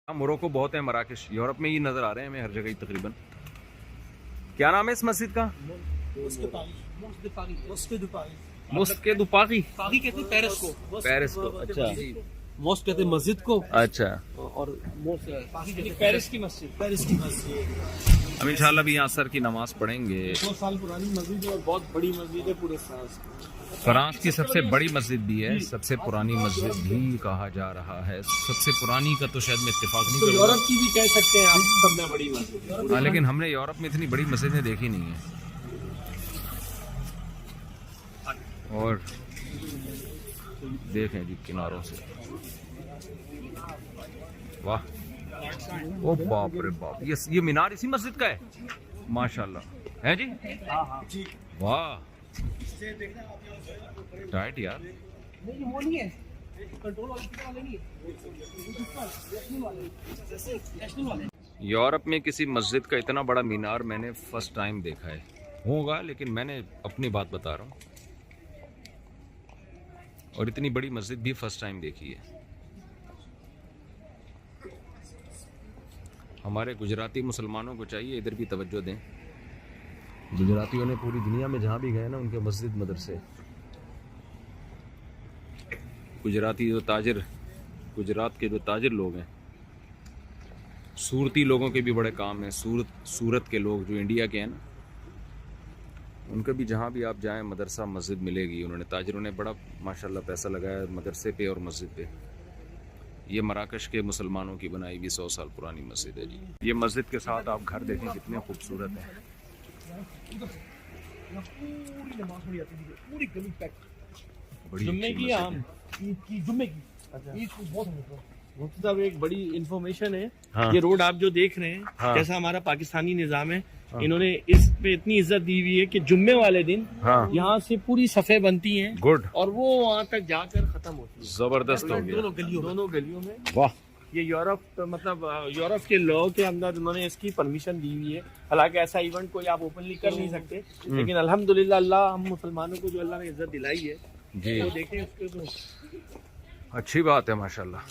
Morocco बहुत है, Marrakesh Europe में ही नज़र आ रहे हैं हमें हर जगह ही तकरीबन। क्या नाम है इस मस्जिद का? मोस्के दु पागी कहते हैं पेरिस को। पेरिस को। अच्छा मोस्क कहते हैं मस्जिद को, अच्छा। और पेरिस की मस्जिद। हम इंशाल्लाह भी यहाँ सर की नमाज पढ़ेंगे। 100 साल पुरानी मस्जिद है और बहुत बड़ी मस्जिद है पूरे फ्रांस की। फ्रांस की सबसे बड़ी मस्जिद भी है, सबसे पुरानी मस्जिद भी कहा जा रहा है। सबसे पुरानी का तो शायद मैं इत्तेफाक नहीं तो करूँगा। यूरोप की भी कह सकते हैं आप, सबसे बड़ी मस्जिद। हाँ, लेकिन हमने यूरोप में इतनी बड़ी मस्जिदें देखी नहीं है। और देखें जी किनारों से, वाह, ओ बाप रे बाप, ये मीनार इसी मस्जिद का है माशाल्लाह, है जी? वाह टाइट यार। यूरोप में किसी मस्जिद का इतना बड़ा मीनार मैंने फर्स्ट टाइम देखा है, होगा लेकिन मैंने अपनी बात बता रहा हूँ, और इतनी बड़ी मस्जिद भी फर्स्ट टाइम देखी है। हमारे गुजराती मुसलमानों को चाहिए इधर भी तवज्जो दें। गुजरातियों ने पूरी दुनिया में जहाँ भी गए ना, उनके मस्जिद मदरसे। गुजराती जो ताजिर, गुजरात के जो ताजिर लोग हैं, सूरती लोगों के भी बड़े काम हैं। सूरत के लोग जो इंडिया के हैं ना, उनका भी जहाँ भी आप जाएं मदरसा मस्जिद मिलेगी। उन्होंने ताजिरों ने बड़ा माशाल्लाह पैसा लगाया मदरसे पे और मस्जिद पे। ये मराकश के मुसलमानों की बनाई हुई 100 साल पुरानी मस्जिद है जी। ये मस्जिद के साथ आप घर देखें कितने खूबसूरत हैं। जुम्मे की आम, जुम्मे की, ईद को बहुत मुफ्ती साहब एक बड़ी इंफॉर्मेशन है। हाँ। ये रोड आप जो देख रहे हैं, हाँ। जैसा हमारा पाकिस्तानी निजाम है, हाँ। इन्होंने इस पे इतनी इज्जत दी हुई है कि जुम्मे वाले दिन हाँ। यहाँ से पूरी सफ़े बनती हैं। गुड। और वो वहाँ तक जाकर खत्म होती है। जबरदस्त हो गया। दोनों गलियों में। वाह। ये यूरोप, मतलब यूरोप के लॉ के अंदर उन्होंने इसकी परमिशन दी हुई है। हालांकि ऐसा इवेंट कोई आप ओपनली कर नहीं सकते, लेकिन अल्हम्दुलिल्लाह अल्लाह हम मुसलमानों को जो अल्लाह ने इज्जत दिलाई है जी, वो देखें उसके तो अच्छी बात है माशाल्लाह।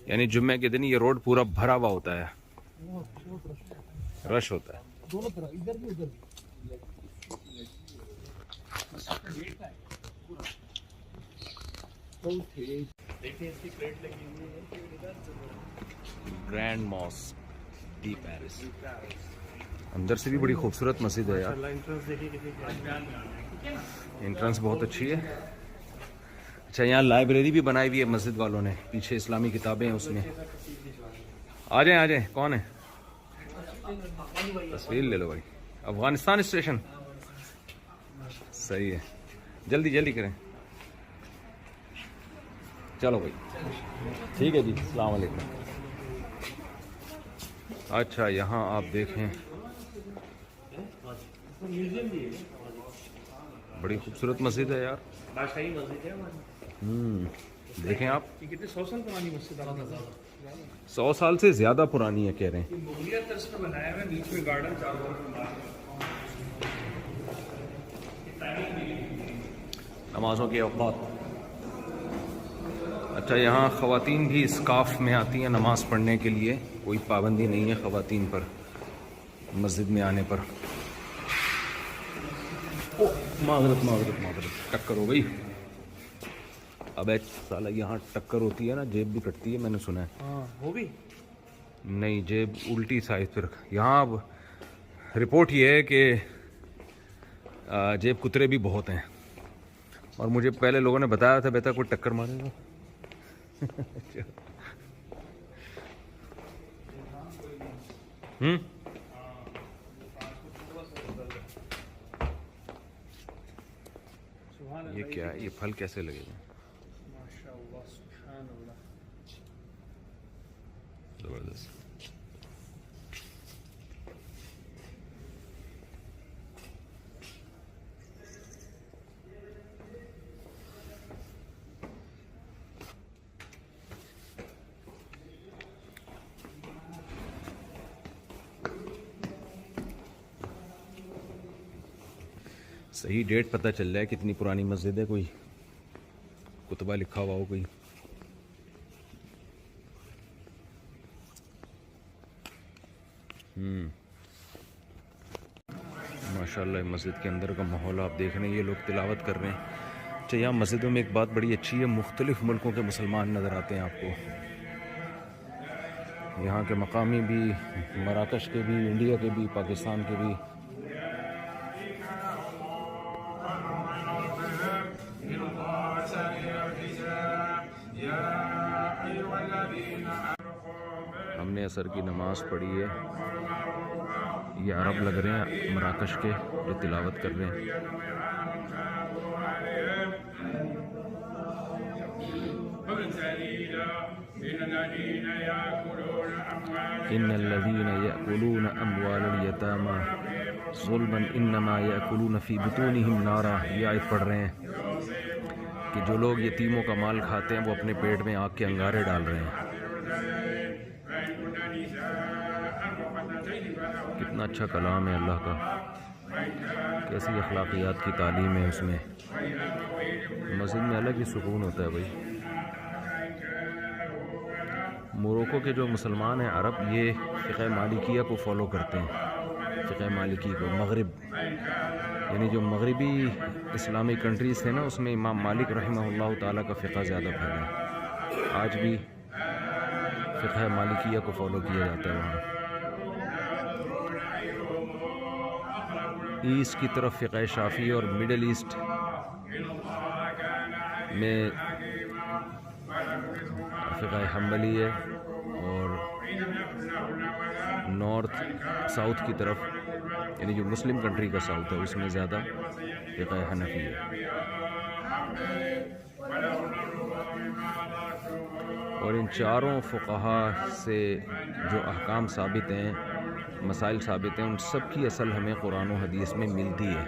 यानी जुम्मे के दिन ये रोड पूरा भरा हुआ होता है, रश होता है। दोनों तरफ, इधर भी उधर भी। देखिए इसकी प्लेट लगी हुई है, ग्रैंड मॉस्क डी पेरिस। अंदर से भी बड़ी खूबसूरत मस्जिद है यार। एंट्रेंस देखिए कितनी, एंट्रेंस बहुत अच्छी है। अच्छा, यहाँ लाइब्रेरी भी बनाई हुई है मस्जिद वालों ने, पीछे इस्लामी किताबें हैं उसमें। आ जाए, कौन है? तस्वीर ले लो भाई। अफगानिस्तान स्टेशन, सही है, जल्दी जल्दी करें। चलो भाई, ठीक है जी, अस्सलाम वालेकुम। अच्छा, यहाँ आप देखें बड़ी खूबसूरत मस्जिद है यार। बादशाही मस्जिद है हमारी। देखें आप, ये कितने 100 साल पुरानी मस्जिद है। 100 साल से ज्यादा पुरानी है कह रहे हैं। मुगलिया तर्ज पे बनाया हुआ है, बीच में गार्डन, चारों तरफ नमाजों के औकात। अच्छा, यहाँ ख़वातीन भी स्काफ में आती हैं नमाज़ पढ़ने के लिए, कोई पाबंदी नहीं है ख़वातीन पर मस्जिद में आने पर। ओ माज़रत, टक्कर हो गई। अबे साला, यहाँ टक्कर होती है ना, जेब भी कटती है, मैंने सुना है। हाँ, वो भी नहीं, जेब उल्टी साइड फिर। यहाँ अब रिपोर्ट ये है कि जेब कुतरे भी बहुत हैं, और मुझे पहले लोगों ने बताया था बेटा कोई टक्कर मारेगा। ये क्या है? ये फल कैसे लगेगा? जबरदस्त। सही डेट पता चल रहा है कितनी पुरानी मस्जिद है। कोई कुतुब फतवा लिखा हुआ हो कोई। माशाल्लाह मस्जिद के अंदर का माहौल आप देख रहे हैं, ये लोग तिलावत कर रहे हैं। अच्छा, यहाँ मस्जिदों में एक बात बड़ी अच्छी है, मुख्तलिफ़ मुल्कों के मुसलमान नज़र आते हैं आपको। यहाँ के मकामी भी, मराकश के भी, इंडिया के भी, पाकिस्तान के भी। हमने असर की नमाज़ पढ़ी है। ये अरब लग रहे हैं मराकश के जो तिलावत कर रहे हैं। इन्नल्लज़ीना यअकुलूना अम्वालल यतामा ज़ुल्मन इन्नमा यअकुलूना फ़ी बुतूनिहिम नारा। ये आयत पढ़ रहे हैं कि जो लोग यतीमों का माल खाते हैं वो अपने पेट में आग के अंगारे डाल रहे हैं। कितना अच्छा कलाम है अल्लाह का, कैसी अखलाकियात की तालीम है उसमें। मस्जिद में अलग ही सुकून होता है भाई। मोरक्को के जो मुसलमान हैं अरब, ये फ़िक़्ह मालिकिया को फ़ॉलो करते हैं। फ़िक़्ह मालिकी को मग़रिब, यानी जो मग़रिबी इस्लामिक कंट्रीज़ थे ना, उसमें इमाम मालिक रहमहुल्लाह ताला का फ़िक़्ह ज़्यादा फैला है। आज भी फ़िक़्ह मालिकिया को फ़ॉलो किया जाता है वहाँ। ईस्ट की तरफ फ़िक़्ह शाफ़ी और मिडल ईस्ट में फ़िक़्ह हम्बली है, और नॉर्थ साउथ की तरफ, यानी जो मुस्लिम कंट्री का साउथ है, उसमें ज़्यादा फ़िक़्ह हनफ़ी है। और इन चारों फ़ुक़हा से जो अहकाम साबित हैं, मसाइल साबित हैं, उन सब की असल हमें कुरान और हदीस में मिलती है।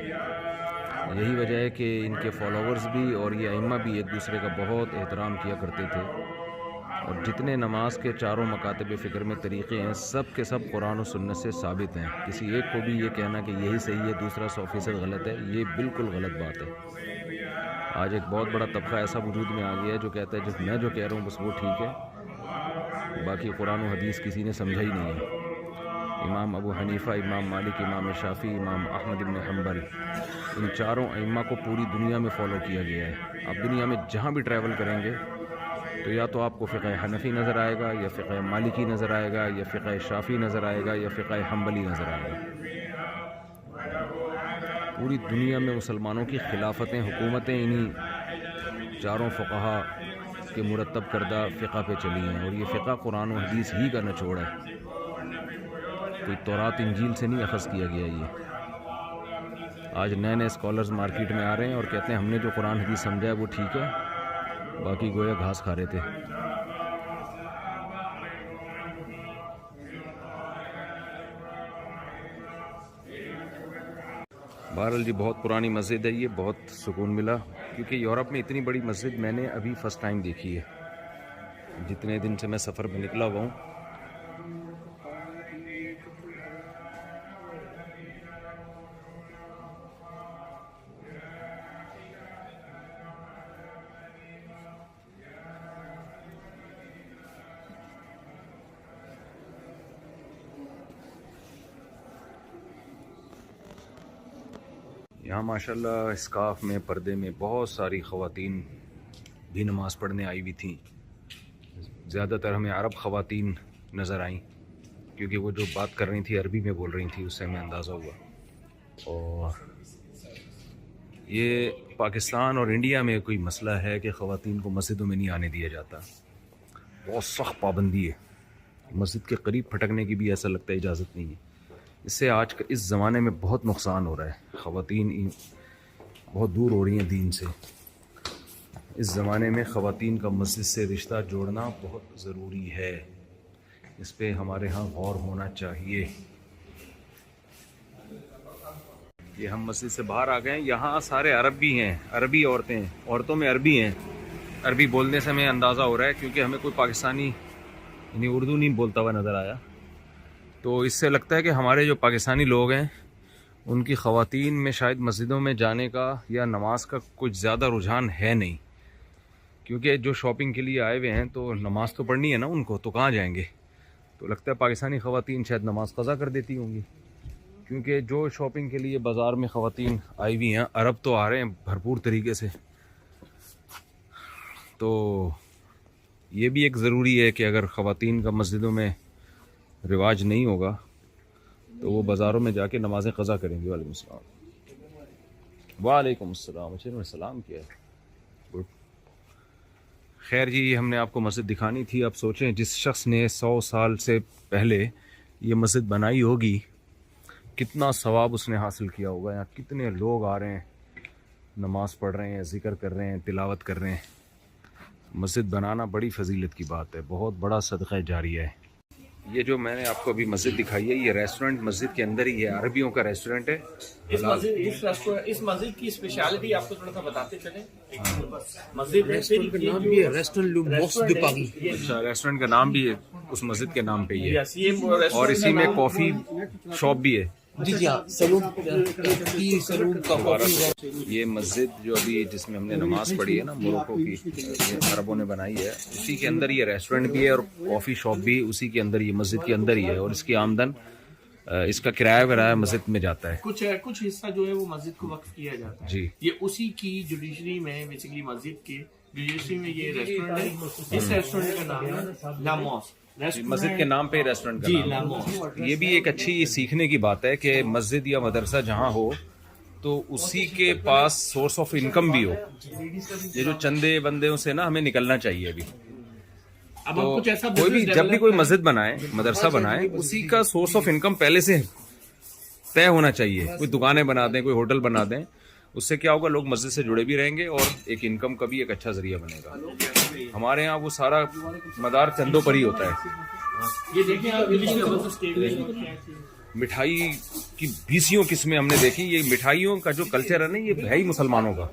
यही वजह है कि इनके फॉलोअर्स भी और ये अइम्मा भी एक दूसरे का बहुत एहतराम किया करते थे। और जितने नमाज के चारों मकातब फ़िक्र में तरीक़े हैं, सब के सब कुरान और सुन्नत से साबित हैं। किसी एक को भी ये कहना कि यही सही है, दूसरा 100% गलत है, ये बिल्कुल गलत बात है। आज एक बहुत बड़ा तबका ऐसा वजूद में आ गया है जो कहता है जो मैं जो कह रहा हूँ बस वो ठीक है, बाकी कुरान और हदीस किसी ने समझा ही नहीं है। इमाम अबू हनीफ़ा, इमाम मालिक, इमाम शाफ़ी, इमाम अहमद इब्न हम्बल, इन चारों अइम्मा को पूरी दुनिया में फ़ॉलो किया गया है। आप दुनिया में जहाँ भी ट्रैवल करेंगे तो या तो आपको फ़िक़्ह हनफ़ी नज़र आएगा, या फ़िक़्ह मालिकी नज़र आएगा, या फ़िक़्ह शाफ़ी नज़र आएगा, या फ़िक़्ह हम्बली नज़र आएगा। पूरी दुनिया में मुसलमानों की खिलाफतें, हुकूमतें इन्हीं चारों फ़ुक़हा के मुरतब करदा फ़िक़्ह पे चली हैं। और ये फ़िक़्ह कुरान और हदीस ही का निचोड़ है, कोई तौरात इंजील से नहीं अख़ज़ किया गया। ये आज नए नए स्कॉलर्स मार्केट में आ रहे हैं और कहते हैं हमने जो कुरान हदीस समझा है वो ठीक है, बाकी गोया घास खा रहे थे। बहरहाल जी, बहुत पुरानी मस्जिद है ये, बहुत सुकून मिला, क्योंकि यूरोप में इतनी बड़ी मस्जिद मैंने अभी फ़र्स्ट टाइम देखी है, जितने दिन से मैं सफ़र में निकला हुआ हूँ। यहाँ माशाल्लाह स्काफ में, पर्दे में बहुत सारी ख़वातीन भी नमाज़ पढ़ने आई हुई थी। ज़्यादातर हमें अरब ख़वातीन नज़र आईं, क्योंकि वो जो बात कर रही थी अरबी में बोल रही थी, उससे हमें अंदाज़ा हुआ। और ये पाकिस्तान और इंडिया में कोई मसला है कि ख़वातीन को मस्जिदों में नहीं आने दिया जाता, बहुत सख्त पाबंदी है। मस्जिद के करीब फटकने की भी ऐसा लगता है इजाज़त नहीं है। इससे आज इस ज़माने में बहुत नुकसान हो रहा है, ख़वातीन बहुत दूर हो रही हैं दीन से। इस ज़माने में ख़वातीन का मस्जिद से रिश्ता जोड़ना बहुत ज़रूरी है, इस पे हमारे यहाँ गौर होना चाहिए। ये हम मस्जिद से बाहर आ गए हैं, यहाँ सारे अरब भी हैं, अरबी औरतों में अरबी हैं। अरबी बोलने से हमें अंदाज़ा हो रहा है, क्योंकि हमें कोई पाकिस्तानी यानी उर्दू नहीं बोलता हुआ नज़र आया, तो इससे लगता है कि हमारे जो पाकिस्तानी लोग हैं उनकी ख़वातीन में शायद मस्जिदों में जाने का या नमाज का कुछ ज़्यादा रुझान है नहीं, क्योंकि जो शॉपिंग के लिए आए हुए हैं तो नमाज़ तो पढ़नी है ना उनको, तो कहाँ जाएंगे। तो लगता है पाकिस्तानी ख़वातीन शायद नमाज़ क़ज़ा कर देती होंगी, क्योंकि जो शॉपिंग के लिए बाज़ार में ख़वातीन आई हुई हैं, अरब तो आ रहे हैं भरपूर तरीके से। तो ये भी एक ज़रूरी है कि अगर ख़वातीन का मस्जिदों में रिवाज नहीं होगा तो वो बाज़ारों में जाके नमाज़ें क़ज़ा करेंगी। वालेकुम अस्सलाम। वालेकुम अस्सलाम। अच्छा उन्होंने सलाम किया है, गुड। खैर जी, हमने आपको मस्जिद दिखानी थी। अब सोचें जिस शख्स ने 100 साल से पहले ये मस्जिद बनाई होगी, कितना सवाब उसने हासिल किया होगा। यहाँ कितने लोग आ रहे हैं, नमाज़ पढ़ रहे हैं, ज़िक्र कर रहे हैं, तिलावत कर रहे हैं। मस्जिद बनाना बड़ी फजीलत की बात है, बहुत बड़ा सदक़ा जारिया है। ये जो मैंने आपको अभी मस्जिद दिखाई है, ये रेस्टोरेंट मस्जिद के अंदर ही है, अरबियों का रेस्टोरेंट है। इस मस्जिद की स्पेशलिटी आपको थोड़ा सा बताते चले। मस्जिद है, फिर नाम भी है रेस्टोरेंट मॉस्क द पागी। अच्छा, रेस्टोरेंट का नाम भी है उस मस्जिद के नाम पे ही है। यस, ये और इसी में कॉफ़ी शॉप भी है। जी जी हाँ, सलून का कॉफी। ये मस्जिद जो अभी जिसमें हमने नमाज पढ़ी है ना, मोरक्को की, ये अरबों ने बनाई है। उसी के अंदर ये रेस्टोरेंट भी है और कॉफ़ी शॉप भी उसी के अंदर, ये मस्जिद के अंदर ही है। और इसकी आमदन, इसका किराया मस्जिद में जाता है। कुछ हिस्सा जो है वो मस्जिद को वक्फ किया जाता है जी। ये उसी की जुडिशरी में, बेसिकली मस्जिद के जुडिशरी में ये रेस्टोरेंट है। इस रेस्टोरेंट का नाम है ला मॉस्क। मस्जिद के नाम पे रेस्टोरेंट का नाम है। ये भी एक अच्छी सीखने की बात है कि मस्जिद या मदरसा जहाँ हो तो उसी के पास सोर्स ऑफ इनकम भी हो। ये जो चंदे बंदे से ना हमें निकलना चाहिए अभी। तो कोई भी जब भी कोई मस्जिद बनाए, मदरसा बनाए, उसी का सोर्स ऑफ इनकम पहले से तय होना चाहिए। कोई दुकानें बना दें, कोई होटल बना दें, उससे क्या होगा, लोग मस्जिद से जुड़े भी रहेंगे और एक इनकम का भी एक अच्छा जरिया बनेगा। हमारे यहाँ वो सारा मदार चंदों पर ही होता है। ये देखिए आप, मिठाई की 20 किस्में हमने देखी। ये मिठाइयों का जो कल्चर है ना, ये है ही मुसलमानों का।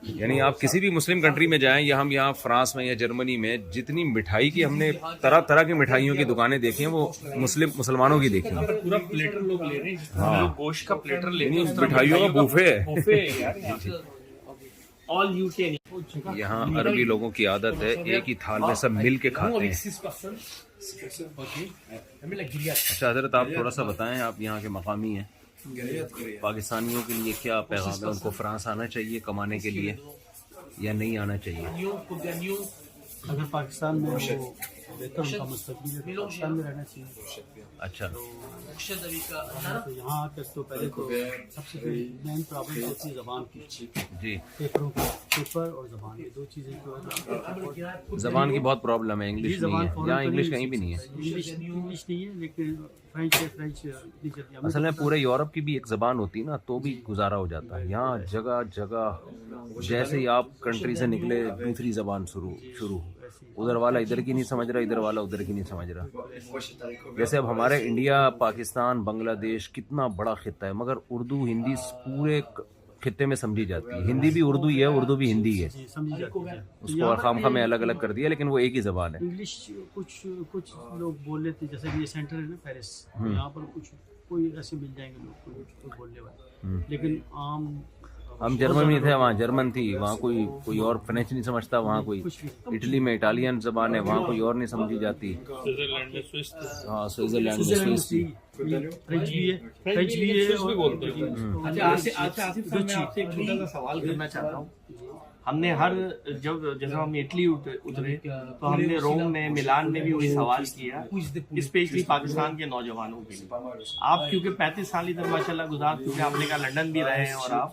यानी आप किसी भी मुस्लिम कंट्री में जाएं, या हम यहाँ फ्रांस में या जर्मनी में, जितनी मिठाई की हमने तरह तरह की मिठाइयों की दुकानें देखी हैं, वो मुसलमानों की देखी हैं। पूरा प्लेटर लोग ले रहे हैं। हाँ, लोग गोश्त का प्लेटर ले रहे हैं। मिठाइयों का बुफे है। All UK. यहाँ अरबी लोगों की आदत है, एक ही थाल में सब मिल के खाते हैं। अच्छा हजरत, आप थोड़ा सा बताएं, आप यहाँ के मकामी हैं, पाकिस्तानियों के लिए क्या पैगाम है? उनको फ्रांस आना चाहिए कमाने के लिए या नहीं आना चाहिए? अगर पाकिस्तान में वो बेहतर उनका मुस्तकबिल है तो पाकिस्तान में रहना चाहिए। अच्छा, तो यहाँ आकर तो पहले तो सबसे बड़ी मेन प्रॉब्लम होती है ज़बान की। जी, पेपर और ज़बान, ये दो चीज़ें जो ज़बान की बहुत प्रॉब्लम है। इंग्लिश नहीं है यहाँ, इंग्लिश कहीं भी नहीं है। इंग्लिश नहीं है, लेकिन फ्रेंच असल में पूरे यूरोप की भी एक ज़बान होती ना, तो भी गुजारा हो जाता है। यहाँ जगह जगह जैसे ही आप कंट्री से निकले, दूसरी ज़बान शुरू। उधर वाला इधर की नहीं समझ रहा, इधर वाला उधर की नहीं समझ रहा। जैसे अब हमारे इंडिया, पाकिस्तान, बांग्लादेश कितना बड़ा खित्ता है, मगर उर्दू हिंदी पूरे खित्ते में समझी जाती है। हिंदी भी उर्दू ही है, उर्दू भी हिंदी है। उसको खामखा में अलग अलग कर दिया, लेकिन वो एक ही ज़बान है। इंग्लिश कुछ लोग बोल लेते हैं, जैसे ये सेंटर है ना पेरिस, यहाँ पर कोई ऐसे मिल जाएंगे लोग कोई बोलने वाले, लेकिन आम हम जर्मन में थे, वहाँ जर्मन थी, वहाँ कोई और फ्रेंच नहीं समझता, वहाँ कोई इटली में इटालियन ज़बान है, वहाँ कोई और नहीं समझी जाती। हाँ, स्विट्जरलैंड में स्विस थी, फ्रेंच भी है और बोलते हैं। अच्छा आसिफ साहब, मैं आपसे एक छोटा सा सवाल करना चाहता हूँ। हमने जब हम इटली उतरे तो हमने रोम में, मिलान में भी वही सवाल किया, स्पेशली पाकिस्तान के नौजवानों के लिए। आप क्योंकि 35 साल इधर माशाल्लाह गुजार चुके, आपने कहा लंदन भी रहे हैं और आप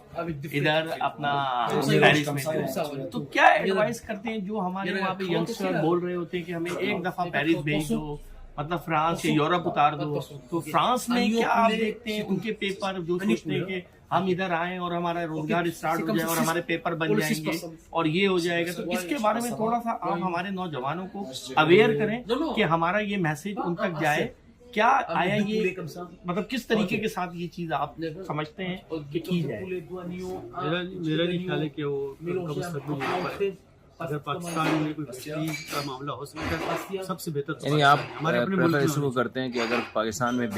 इधर अपना पेरिस में रहे, तो क्या एडवाइस करते हैं जो हमारे वहाँ पे यंगस्टर बोल रहे होते हैं कि हमें एक दफा पेरिस भेज दो, मतलब फ्रांस या यूरोप उतार दो, तो फ्रांस में क्या आप देखते हैं उनके पेपर जो सोचते हैं कि हम इधर आए और हमारा रोजगार स्टार्ट हो जाए और हमारे पेपर बन जाएंगे और ये हो जाएगा, तो इसके बारे में थोड़ा सा आप हमारे नौजवानों को अवेयर करें कि हमारा ये मैसेज उन तक जाए। क्या आया ये, मतलब किस तरीके के साथ ये चीज आप समझते हैं कि की जाए? मेरा नहीं ख्याल है कि वो अगर पाकिस्तान में कोई बेहतरी का मामला हो सकता है सबसे बेहतर तो यानी आप पाकिस्तान है। हमारे अपने मुल्क प्रेफर में इसको करते हैं कि अगर पाकिस्तान में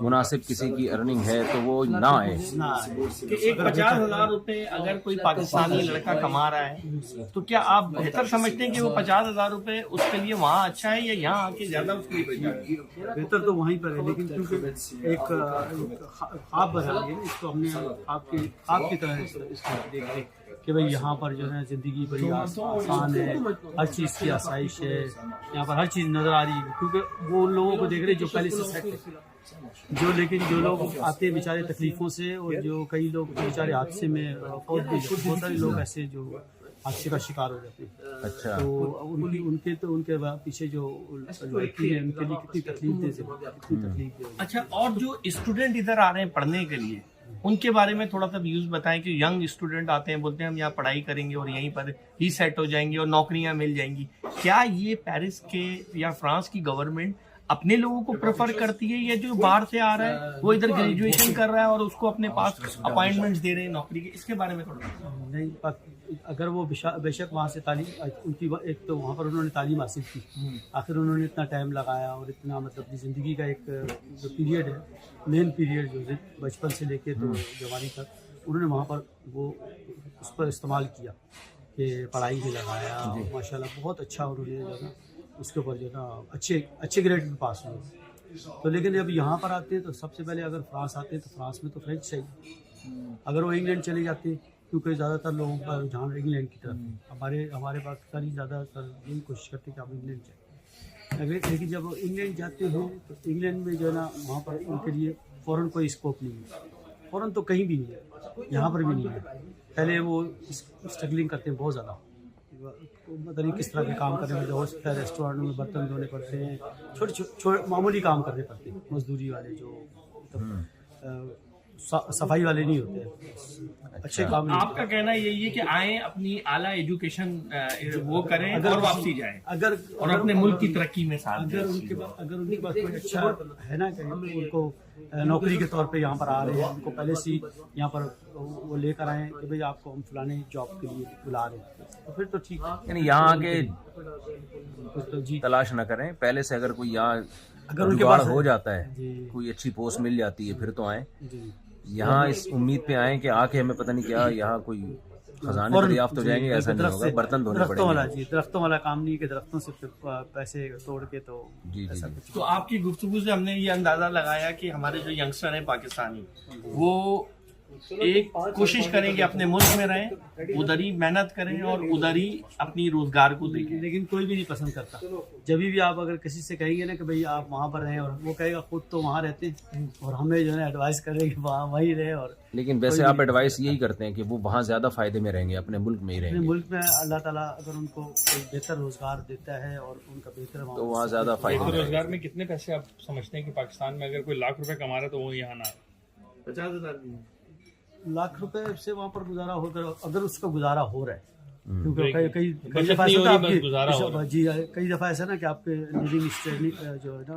मुनासिब किसी की अर्निंग है तो वो ना आए। ना कि एक 50,000 रुपए अगर कोई पाकिस्तानी लड़का कमा रहा है तो क्या आप बेहतर समझते हैं कि वो 50,000 रुपए उसके लिए वहाँ अच्छा है या यहाँ आके ज्यादा उसके लिए बेहतर है? बेहतर तो वहीं पर है, लेकिन क्योंकि एक ख्वाब बना लिया ना इसको हमने, आपकी तरह इसको देखते कि भाई यहाँ पर जो है ज़िंदगी बड़ी आसान है, हर चीज़ की आसाइश है, यहाँ पर हर चीज़ नज़र आ रही है, क्योंकि वो लोगों को देख रहे जो पहले से सेट है, लेकिन जो लोग आते हैं बेचारे तकलीफ़ों से, और जो कई लोग बेचारे हादसे में फौत भी जाते हैं, बहुत सारे लोग ऐसे जो हादसे का शिकार हो जाते हैं। अच्छा, तो उनके पीछे जो लड़की है उनके लिए कितनी तकलीफ दे। अच्छा, और जो स्टूडेंट इधर आ रहे हैं पढ़ने के लिए उनके बारे में थोड़ा सा व्यूज बताएं कि यंग स्टूडेंट आते हैं, बोलते हैं हम यहाँ पढ़ाई करेंगे और यहीं पर ही सेट हो जाएंगे और नौकरियां मिल जाएंगी। क्या ये पेरिस के या फ्रांस की गवर्नमेंट अपने लोगों को प्रेफर करती है, या जो बाहर से आ रहा है वो इधर ग्रेजुएशन कर रहा है और उसको अपने पास अपॉइंटमेंट्स दे रहे हैं नौकरी के? इसके बारे में थोड़ा नहीं, अगर वो बेशक वहाँ से तालीम उनकी, एक तो वहाँ पर उन्होंने तालीम हासिल की, आखिर उन्होंने इतना टाइम लगाया और इतना मतलब अपनी ज़िंदगी का एक जो पीरियड है, मेन पीरियड जो बचपन से लेके तो जवानी तक, उन्होंने वहाँ पर वो उस पर इस्तेमाल किया कि पढ़ाई में लगाया, माशाल्लाह बहुत अच्छा उन्होंने जो है उसके ऊपर जो है ना अच्छे ग्रेड में पास हुए। तो लेकिन अब यहाँ पर आते हैं तो सबसे पहले अगर फ्रांस आते हैं तो फ्रांस में तो फ्रेंच चाहिए, अगर वो इंग्लैंड चले जाते हैं, क्योंकि ज़्यादातर लोगों का रुझान इंग्लैंड की तरफ, हमारे पाकिस्तानी ज़्यादातर यही कोशिश करते हैं कि आप इंग्लैंड जाए। लेकिन जब वो इंग्लैंड जाते हैं तो इंग्लैंड में जो है ना वहाँ पर उनके लिए फ़ौरन कोई स्कोप नहीं है, फ़ौरन तो कहीं भी नहीं है, यहाँ पर भी नहीं है। पहले वो स्ट्रगलिंग करते हैं बहुत ज़्यादा, मतलब किस तरह के काम करने में, हो सकता है रेस्टोरेंट में बर्तन धोने पड़ते हैं, छोटे मामूली काम करने पड़ते हैं, मजदूरी वाले जो सफाई वाले नहीं होते, अच्छे काम नहीं। आपका कहना यही है कि आए अपनी आला एजुकेशन वो करें और वापसी जाएं, अगर और अपने मुल्क की तरक्की में साथ दें। अगर उनके पास कोई अच्छा है ना, कि उनको नौकरी के तौर पे यहाँ पर आ रहे हैं, उनको पहले से यहाँ पर वो लेकर आए कि भाई आपको हम फलाने जॉब के लिए बुला रहे हैं, तो फिर तो ठीक है। यानी यहाँ आके तो जी तलाश न करें, पहले से अगर कोई यहाँ अगर उनके जुगाड़ पास हो जाता है, जी कोई अच्छी पोस्ट मिल जाती है, फिर तो आए। जी यहाँ इस उम्मीद पे आए कि आके हमें पता नहीं क्या यहाँ कोई खजाने दरियाफ्त हो जाएंगे, ऐसा नहीं होगा, बर्तन धोने दरख्तों वाला पड़ेंगे। जी, दरख्तों वाला काम नहीं कि दरख्तों से पैसे तोड़ के तो जी ऐसा जी, कुछ। तो आपकी गुफ्तगू से हमने ये अंदाजा लगाया कि हमारे जो यंगस्टर हैं पाकिस्तानी, वो एक कोशिश करें कि अपने मुल्क में रहें, उधर ही मेहनत करें और उधर ही अपनी रोजगार को देखें। लेकिन कोई भी नहीं पसंद करता। जब भी आप अगर किसी से कहेंगे ना कि भाई आप वहाँ पर रहें, और वो कहेगा खुद तो वहाँ रहते हैं, और हमें जो है ना एडवाइस करें कि वहाँ वहीं रहे। और लेकिन वैसे आप एडवाइस यही करते हैं कि वो वहाँ ज्यादा फायदे में रहेंगे, अपने मुल्क में ही अपने रहेंगे, मुल्क में अल्लाह ताला अगर उनको कोई बेहतर रोजगार देता है और उनका बेहतर तो वहाँ ज्यादा फायदे में रहेंगे। रोजगार में कितने पैसे आप समझते हैं कि पाकिस्तान में अगर कोई लाख रुपए कमा रहा है तो वो यहाँ ना? 50,000 लाख रुपए से वहाँ पर गुजारा होकर, अगर उसका गुजारा हो रहा है, क्योंकि बिल्कुल। कई बचत दफा नहीं ऐसा हो रही, होता बस गुजारा हो है जी, कई दफा ऐसा ना कि आपके लिविंग स्टैंडर्ड जो है ना,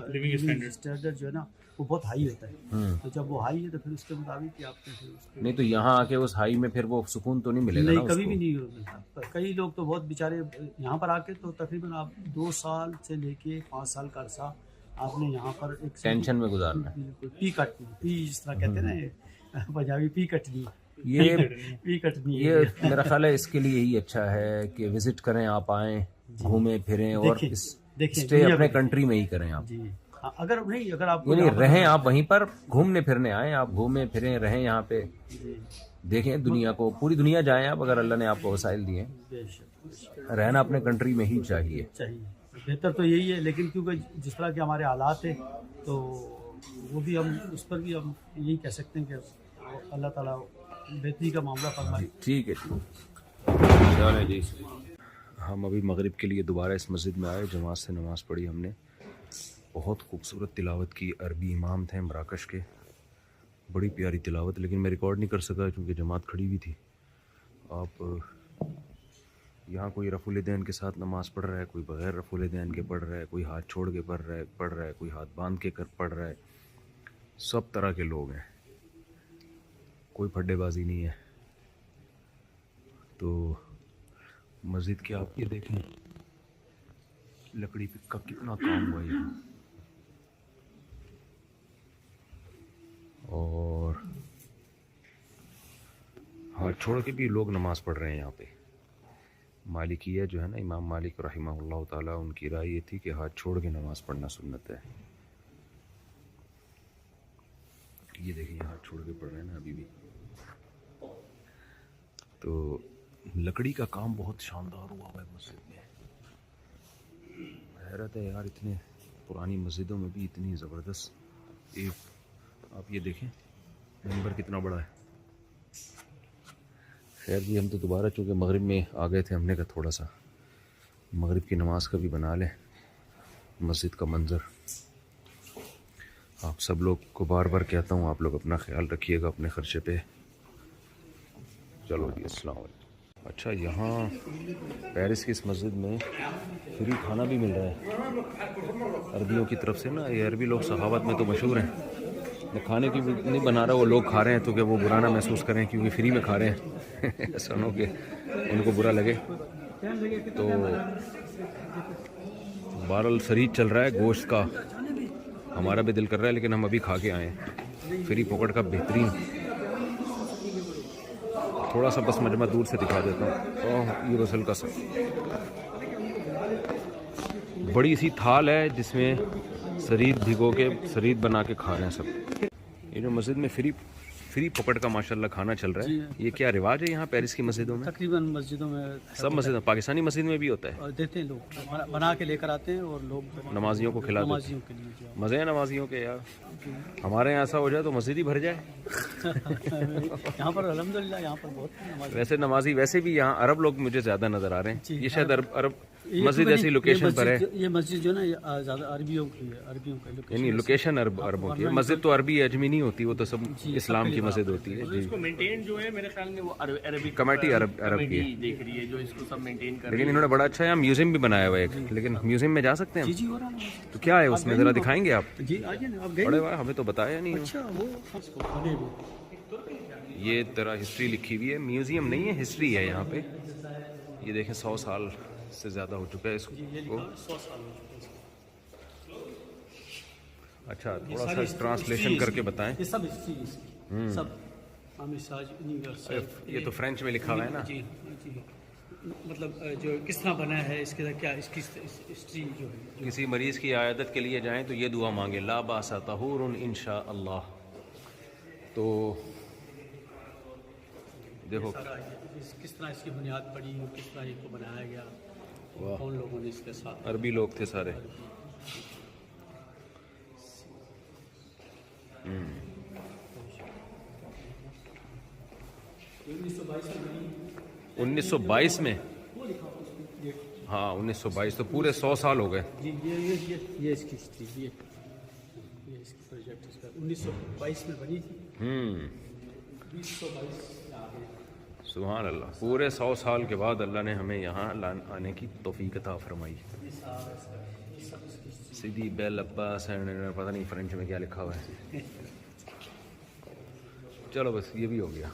लिविंग स्टैंडर्ड जो है ना वो बहुत हाई होता है। तो जब वो हाई है तो फिर उसके मुताबिक कि आपको फिर उसके नहीं तो यहाँ आके उस हाई में फिर वो सुकून तो नहीं मिलेगा नहीं, ना कभी भी उसको। नहीं मिलता। कई लोग तो बहुत बेचारे यहाँ पर आके तो तकरीबन आप 2 साल से लेके 5 साल का अरसा आपने यहाँ पर एक टेंशन में गुजारना है। बिल्कुल पी कटनी, पी जिस तरह कहते हैं ना ये पंजाबी, पी कटनी, ये पी कटनी ये मेरा ख्याल है इसके लिए ही अच्छा है कि विजिट करें, आप आएँ, घूमें फिरें और देखें स्टे दुनिया अपने में। कंट्री में ही करें आप। जी हाँ, अगर नहीं, अगर आपको यानी यहाँ पर- रहें आप वहीं पर, घूमने फिरने आए आप, घूमें फिरें, रहें यहाँ पे, जी, देखें दुनिया को, पूरी दुनिया जाएं आप, अगर अल्लाह ने आपको वसाइल दिए। बेशक रहना अपने कंट्री में ही चाहिए। चाहिए, बेहतर तो यही है। लेकिन क्योंकि जिस तरह के हमारे हालात हैं, तो वो भी हम उस पर भी हम यही कह सकते हैं कि अल्लाह ताला बेहतरी का मामला फरमाए। ठीक है चलें जी। हम अभी मगरिब के लिए दोबारा इस मस्जिद में आए, जमात से नमाज़ पढ़ी हमने, बहुत खूबसूरत तिलावत की। अरबी इमाम थे मराकश के, बड़ी प्यारी तिलावत, लेकिन मैं रिकॉर्ड नहीं कर सका क्योंकि जमात खड़ी हुई थी। आप यहाँ कोई रफ़ुल दैन के साथ नमाज़ पढ़ रहा है, कोई बग़ैर रफ़ुल दैन के पढ़ रहा है, कोई हाथ छोड़ के पढ़ रहा है, कोई हाथ बांध के पढ़ रहा है। सब तरह के लोग हैं, कोई फड्डेबाजी नहीं है। तो मस्जिद के आप ये देखें लकड़ी का कितना काम हुआ है। और हाथ छोड़ के भी लोग नमाज पढ़ रहे हैं यहाँ पे। मालिकिया जो है ना, इमाम मालिक रहमहुल्लाह ताला, उनकी राय ये थी कि हाथ छोड़ के नमाज पढ़ना सुन्नत है। ये देखिए हाथ छोड़ के पढ़ रहे हैं ना अभी भी। तो लकड़ी का काम बहुत शानदार हुआ है मस्जिद में। हैरत है यार, इतने पुरानी मस्जिदों में भी इतनी ज़बरदस्त। एक आप ये देखें मिंबर कितना बड़ा है। खैर जी, हम तो दोबारा चूँकि मगरिब में आ गए थे, हमने कहा थोड़ा सा मगरिब की नमाज का भी बना लें मस्जिद का मंज़र। आप सब लोग को बार बार कहता हूँ, आप लोग अपना ख्याल रखिएगा अपने ख़र्चे पे। चलो जी, अस्सलाम वालेकुम। अच्छा, यहाँ पेरिस की इस मस्जिद में फ्री खाना भी मिल रहा है अरबियों की तरफ से ना। ये अरबी लोग सखावत में तो मशहूर हैं। मैं खाने की नहीं बना रहा, वो लोग खा रहे हैं तो क्या वो बुरा ना महसूस करें क्योंकि फ्री में खा रहे हैं ऐसा ना हो कि उनको बुरा लगे। तो बहरहाल शरीक चल रहा है गोश्त का, हमारा भी दिल कर रहा है लेकिन हम अभी खा के आए हैं। फ्री पॉकेट का बेहतरीन। थोड़ा सा बस मजमा दूर से दिखा देता हूँ। ओह, ये बस हल्का सा बड़ी सी थाल है जिसमें शरीद भिगो के शरीद बना के खा रहे हैं सब। ये जो मस्जिद में फ्री पॉकेट का माशाल्लाह खाना चल रहा है, ये क्या रिवाज है यहाँ पेरिस की मस्जिदों में? तकरीबन मस्जिदों में, सब मस्जिद, पाकिस्तानी मस्जिद में भी होता है। और देते हैं लोग, बना के लेकर आते हैं और लोग नमाजियों को खिलाते हैं। नमाजियों के लिए जो मज़े हैं नमाजियों के यार। हमारे यहाँ ऐसा हो जाए तो मस्जिद ही भर जाए। यहाँ पर अल्हम्दुलिल्लाह यहाँ पर बहुत नमाज। वैसे नमाजी वैसे भी यहाँ अरब लोग मुझे ज़्यादा नज़र आ रहे हैं। ये शायद अरब ये मस्जिद तो ऐसी लोकेशन पर है। ये मस्जिद जो ना, ये ज़्यादा अरबियों की है, अरबियों का लोकेशन। यानी लोकेशन अरबों की है। मस्जिद तो अरबी अजमी नहीं होती, वो तो सब इस्लाम की मस्जिद होती है जी। इसको मेंटेन जो है मेरे ख्याल में वो अरबिक कमेटी अरब की है। देख रही है जो इसको सब मेंटेन कर। लेकिन इन्होंने बड़ा अच्छा यहाँ म्यूजियम भी बनाया हुआ है एक। लेकिन म्यूजियम में जा सकते हैं जी हम? जी, हो रहा है। तो क्या है उसमें, ज़रा दिखाएंगे आप? जी आइए ना, आप गए? बड़े वाह, हमें तो बताया नहीं। अच्छा, वो इसको बने हुए। ये तरह हिस्ट्री लिखी हुई है। म्यूजियम नहीं है, हिस्ट्री है यहाँ पे। ये देखें 100 साल से ज़्यादा हो चुका है इसको। 100 साल हो चुके हैं। अच्छा, थोड़ा सा ट्रांसलेशन करके बताएं। ये सब हिस्ट्री इसकी, सब ये तो फ्रेंच में लिखा हुआ है ना? जी जी, मतलब जो किस तरह बना है, इसके क्या इसकी हिस्ट्री जो है। किसी मरीज़ की आयदत के लिए जाएं तो ये दुआ मांगे, ला बासा तहूरुन इंशा अल्लाह। तो देखो सारा किस तरह इसकी बुनियाद पड़ी और किस तरह इसको बनाया गया, कौन लोगों ने इसके साथ। अरबी लोग थे सारे। 1922 में। हाँ 1922, तो पूरे 100 साल हो गए। जी ये इसकी हिस्ट्री, ये इसकी प्रोजेक्ट इसका 1922 में बनी थी। 1922 सुभान अल्लाह, पूरे 100 साल के बाद अल्लाह ने हमें यहाँ आने की तौफीक अता फरमाई। सीधी बेल अब्बास, पता नहीं फ्रेंच में क्या लिखा हुआ है। चलो बस ये भी हो गया।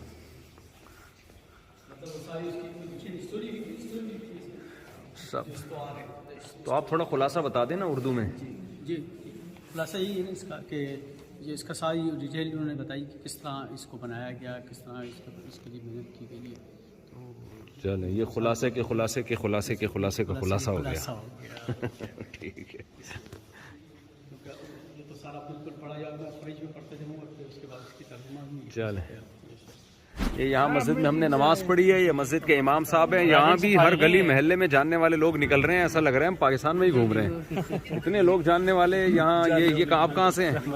सब तो आप थोड़ा खुलासा बता देना उर्दू में। जी खुलासा यही है ना इसका कि ये इसका सारी डिटेल उन्होंने बताई कि किस तरह इसको बनाया गया, किस तरह इसके लिए मेहनत की गई है। चलें, ये खुलासे के खुलासे के खुलासे के खुलासे का खुलासा हो गया। ठीक है। ये तो सारा बिल्कुल पढ़ा याद में फ्रिज में पढ़ते थे और फिर उसके बाद इसकी तर्जुमा हुई। चलें, ये यहाँ मस्जिद में हमने नमाज पढ़ी है। ये मस्जिद के इमाम साहब हैं। यहाँ भी हर गली मोहल्ले में जानने वाले लोग निकल रहे हैं। ऐसा लग रहा है हम पाकिस्तान में ही घूम रहे हैं, इतने लोग जानने वाले यहाँ। ये आप कहाँ से हैं?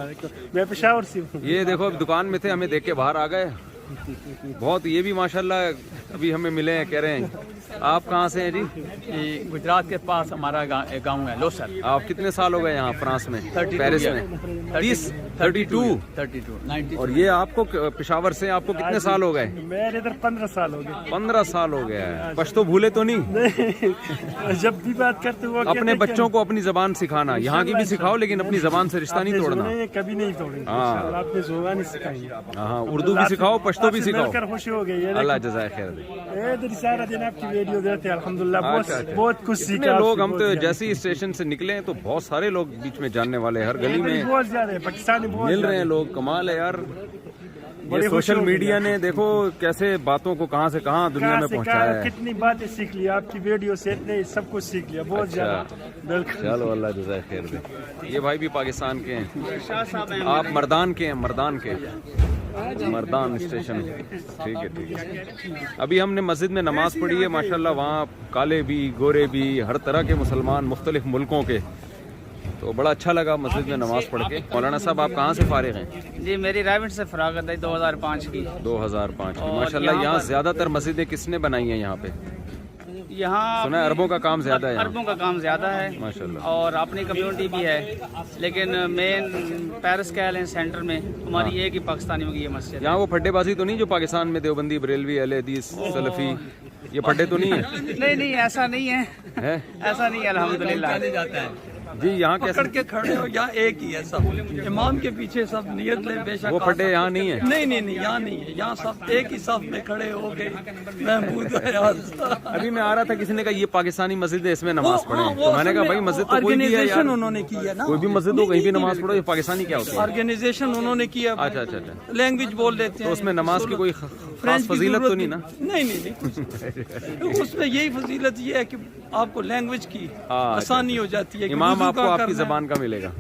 मैं पेशावर से हूँ। ये देखो दुकान में थे, हमें देख के बाहर आ गए। बहुत, ये भी माशाल्लाह अभी हमें मिले हैं, कह रहे हैं। आप कहाँ से हैं जी? गुजरात के पास हमारा गांव है लोसर। आप कितने साल हो गए यहाँ फ्रांस में, पेरिस में? 32 32 और ये आपको पेशावर से आपको कितने साल हो गए? मेरे इधर 15 साल हो गए। 15 साल हो गया है। पश्तो भूले तो नहीं? जब भी बात करते हो अपने बच्चों को अपनी जबान सिखाना, यहाँ की भी सिखाओ लेकिन अपनी जबान से रिश्ता नहीं तोड़ना। कभी नहीं तोड़ेंगे। हाँ। आपने जुबान ही सिखाई। हाँ, उर्दू भी सिखाओ, पश्तो भी सिखाओ। खुशी हो गई है। अल्लाह जज़ाए खैर दे। इधर सारा दिन आपकी वीडियो देखते हैं अल्हम्दुलिल्लाह। बहुत कुछ इतने सीखा। लोग, हम तो जैसे ही स्टेशन से निकले तो बहुत सारे लोग बीच में जानने वाले, हर गली में बहुत ज्यादा पाकिस्तानी मिल रहे हैं लोग। कमाल है यार, ये सोशल मीडिया ने देखो कैसे बातों को कहां से कहां दुनिया में पहुंचाया है। कितनी बातें सीख ली आपकी वीडियो से, इतने सब कुछ सीख लिया। बहुत ज्यादा। बिल्कुल। चलो अल्लाह जज़ाए खैर दे। ये भाई भी पाकिस्तान के हैं। आप मर्दान के हैं? मर्दान के, मर्दान स्टेशन। ठीक है, ठीक है। अभी हमने मस्जिद में नमाज पढ़ी है माशाल्लाह। वहाँ काले भी, गोरे भी, हर तरह के मुसलमान, मुख्तलिफ मुल्कों के। तो बड़ा अच्छा लगा मस्जिद में नमाज पढ़ के। मौलाना साहब, आप कहाँ से फारिग हैं? जी, मेरी रायवेंट से फरागत है 2005 की। 2005 की माशाल्लाह। यहाँ ज्यादातर मस्जिदें किसने बनाई हैं यहाँ पे? यहाँ सुना है अरबों का काम ज्यादा है। अरबों का काम ज्यादा है माशाल्लाह। और अपनी कम्युनिटी भी है, लेकिन मेन पेरिस कैल है सेंटर में हमारी एक ही पाकिस्तानियों की ये मस्जिद। यहाँ वो फड्डेबाजी तो नहीं जो पाकिस्तान में देवबंदी, बरेलवी, अहले हदीस, सलफी, ये फड्डे तो नहीं है? नहीं, ऐसा नहीं है, ऐसा नहीं है अल्हम्दुलिल्लाह। जी, यहाँ कैसे पकड़ के खड़े हो? यहाँ एक ही है सब, इमाम के पीछे सब नियत ले। बेशक वो फड्डे यहाँ नहीं है? नहीं, यहाँ नहीं है। यहाँ सब एक ही साथ में खड़े हो गए। महमूद है यार। अभी मैं आ रहा था, किसी ने कहा ये पाकिस्तानी मस्जिद है, इसमें नमाज पढ़े। तो मैंने कहा भाई मस्जिद तो कोई भी है यार, उन्होंने की है ना। कोई भी मस्जिद हो, कहीं भी नमाज पढ़ो। ये पाकिस्तानी क्या होती है? ऑर्गेनाइजेशन उन्होंने किया। अच्छा। लैंग्वेज बोल लेते तो हैं। उसमें नमाज की कोई खास फजीलत तो नहीं ना? नहीं। उसमें यही फजीलत ये है कि आपको लैंग्वेज की आसानी हो जाती है। इमाम आपको आपकी जबान का मिलेगा।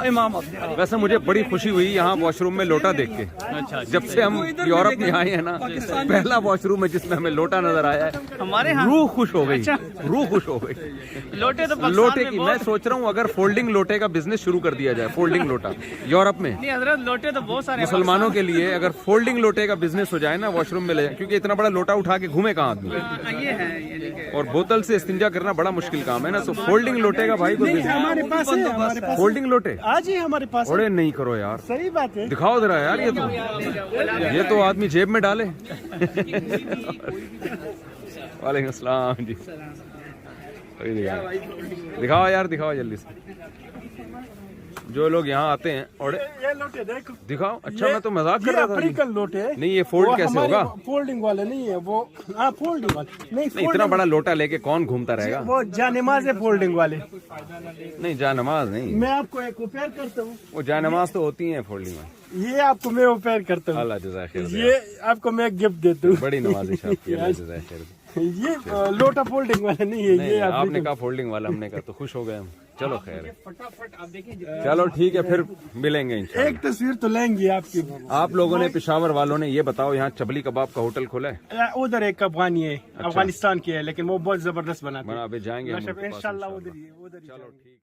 इमाम वैसे मुझे बड़ी खुशी हुई यहाँ वॉशरूम में लोटा देख के। जब से हम यूरोप में आए हैं ना, पहला वॉशरूम है जिसमें हमें लोटा नजर आया है। हमारे यहाँ रूह खुश हो गई। रूह खुश हो गई। लोटे तो लोटे की मैं सोच रहा हूँ अगर फोल्डिंग लोटे का बिजनेस शुरू कर दिया जाए। फोल्डिंग लोटा यूरोप में नहीं हजरत, लोटे तो बहुत सारे मुसलमानों के लिए अगर फोल्डिंग लोटे का बिजनेस हो जाए ना वॉशरूम में ले, क्योंकि इतना बड़ा लोटा उठा के घूमे कहाँ आदमी। ये है और बोतल से इस्तिंजा करना बड़ा मुश्किल काम है ना। तो फोल्डिंग लोटे का भाई कोई हमारे पास है, हमारे पास फोल्डिंग लोटे आज ही हमारे पास। अरे नहीं करो यार, सही बात है। दिखाओ जरा यार। ये तो आदमी जेब में डाले। वालेकुम अस्सलाम जी। दिखाओ यार, दिखाओ जल्दी से। जो लोग यहाँ आते हैं और ये लोटे देखो, दिखाओ। अच्छा, मैं तो मजाक कर रहा था। अफ्रीकन लोटे है। नहीं, ये फोल्ड कैसे होगा? फोल्डिंग वाले नहीं है वो। हाँ, फोल्डिंग वाले नहीं। इतना बड़ा लोटा लेके कौन घूमता रहेगा? वो जानमाज है फोल्डिंग वाले। नहीं, जानमाज नहीं। मैं आपको एक उपैर करता हूँ। वो जानमाज तो होती हैं फोल्डिंग में। ये आपको मैं उपैर करता हूँ। अल्लाह जज़ाए खैर दे। ये आपको मैं गिफ्ट देता हूँ। बड़ी नवाजिश आपकी, अल्लाह जज़ाए खैर दे। ये लोटा फोल्डिंग वाला नहीं है। ये आपने कहा फोल्डिंग वाला, हमने कहा तो खुश हो गए हम। चलो खैर है। चलो ठीक है, फिर मिलेंगे इंशाल्लाह। एक तस्वीर तो लेंगे आपकी। आप लोगों ने, पेशावर वालों ने, ये बताओ यहाँ चबली कबाब का होटल खोला है? उधर एक अफगानी है, अफगानिस्तान की है, लेकिन वो बहुत जबरदस्त बनाते हैं। अभी जाएंगे हम उनके पास इंशाल्लाह इंशाल्लाह। उधर ही। चलो ठीक।